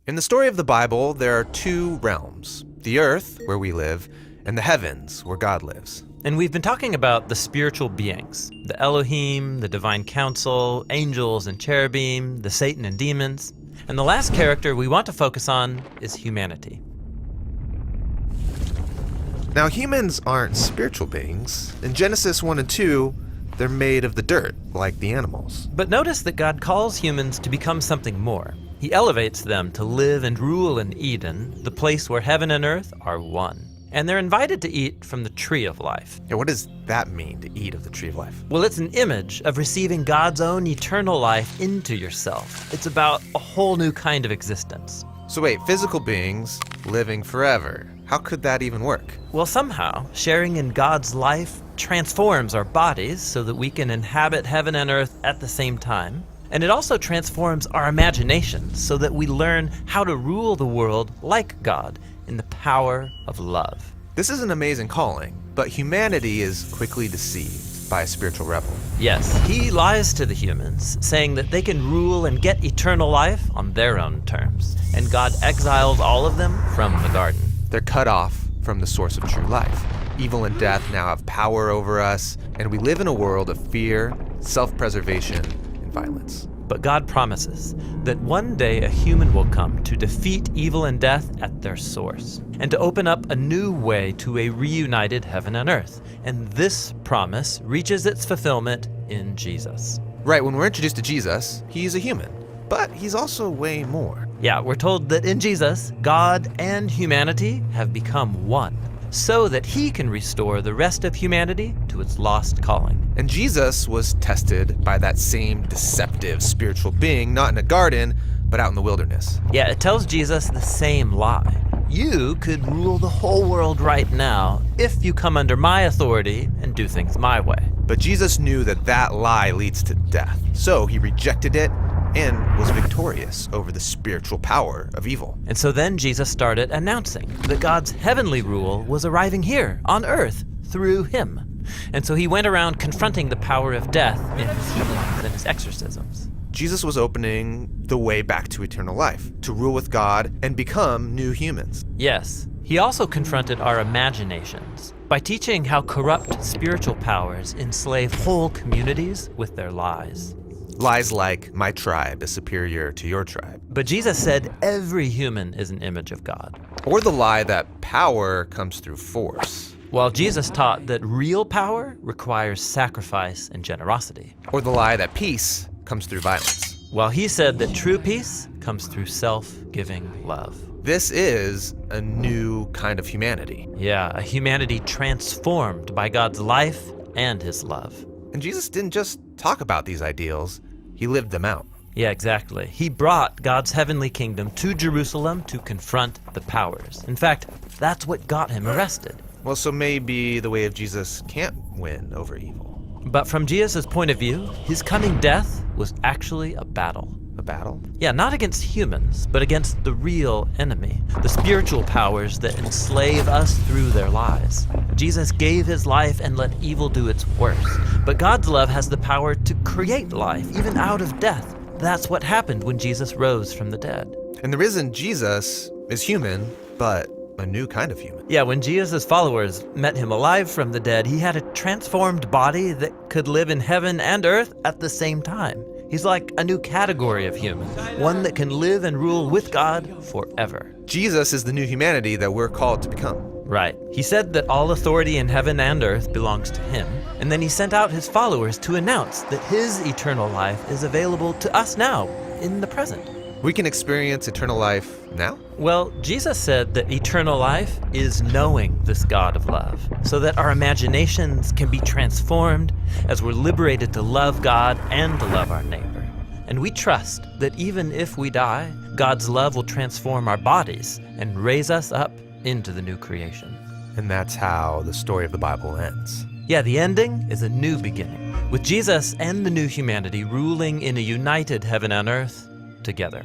In the story of the Bible, there are two realms: the earth, where we live, and the heavens, where God lives. And we've been talking about the spiritual beings, the Elohim, the divine council, angels and cherubim, the Satan and demons. And the last character we want to focus on is humanity. Now, humans aren't spiritual beings. In Genesis 1 and 2, they're made of the dirt, like the animals. But notice that God calls humans to become something more. He elevates them to live and rule in Eden, the place where heaven and earth are one. And they're invited to eat from the tree of life. Yeah, what does that mean, to eat of the tree of life? Well, it's an image of receiving God's own eternal life into yourself. It's about a whole new kind of existence. So wait, physical beings living forever. How could that even work? Well, somehow, sharing in God's life transforms our bodies so that we can inhabit heaven and earth at the same time. And it also transforms our imaginations so that we learn how to rule the world like God in the power of love. This is an amazing calling, but humanity is quickly deceived by a spiritual rebel. Yes, he lies to the humans, saying that they can rule and get eternal life on their own terms. And God exiles all of them from the garden. They're cut off from the source of true life. Evil and death now have power over us, and we live in a world of fear, self-preservation, and violence. But God promises that one day a human will come to defeat evil and death at their source, and to open up a new way to a reunited heaven and earth. And this promise reaches its fulfillment in Jesus. Right, when we're introduced to Jesus, he's a human, but he's also way more. Yeah, we're told that in Jesus, God and humanity have become one, so that he can restore the rest of humanity to its lost calling. And Jesus was tested by that same deceptive spiritual being, not in a garden, but out in the wilderness. Yeah, it tells Jesus the same lie. You could rule the whole world right now if you come under my authority and do things my way. But Jesus knew that that lie leads to death, so he rejected it and was victorious over the spiritual power of evil. And so then Jesus started announcing that God's heavenly rule was arriving here on earth through him. And so he went around confronting the power of death in his healings and his exorcisms. Jesus was opening the way back to eternal life, to rule with God and become new humans. Yes, he also confronted our imaginations by teaching how corrupt spiritual powers enslave whole communities with their lies. Lies like, my tribe is superior to your tribe. But Jesus said every human is an image of God. Or the lie that power comes through force. While Jesus taught that real power requires sacrifice and generosity. Or the lie that peace comes through violence. While he said that true peace comes through self-giving love. This is a new kind of humanity. Yeah, a humanity transformed by God's life and his love. And Jesus didn't just talk about these ideals, he lived them out. Yeah, exactly. He brought God's heavenly kingdom to Jerusalem to confront the powers. In fact, that's what got him arrested. Well, so maybe the way of Jesus can't win over evil. But from Jesus' point of view, his coming death was actually a battle. A battle? Yeah, not against humans, but against the real enemy, the spiritual powers that enslave us through their lies. Jesus gave his life and let evil do its worst. But God's love has the power to create life, even out of death. That's what happened when Jesus rose from the dead. And the risen Jesus is human, but a new kind of human. Yeah, when Jesus' followers met him alive from the dead, he had a transformed body that could live in heaven and earth at the same time. He's like a new category of human, one that can live and rule with God forever. Jesus is the new humanity that we're called to become. Right. He said that all authority in heaven and earth belongs to him, and then he sent out his followers to announce that his eternal life is available to us now, in the present. We can experience eternal life now? Well, Jesus said that eternal life is knowing this God of love, so that our imaginations can be transformed as we're liberated to love God and to love our neighbor. And we trust that even if we die, God's love will transform our bodies and raise us up into the new creation. And that's how the story of the Bible ends. Yeah, the ending is a new beginning, with Jesus and the new humanity ruling in a united heaven and earth together.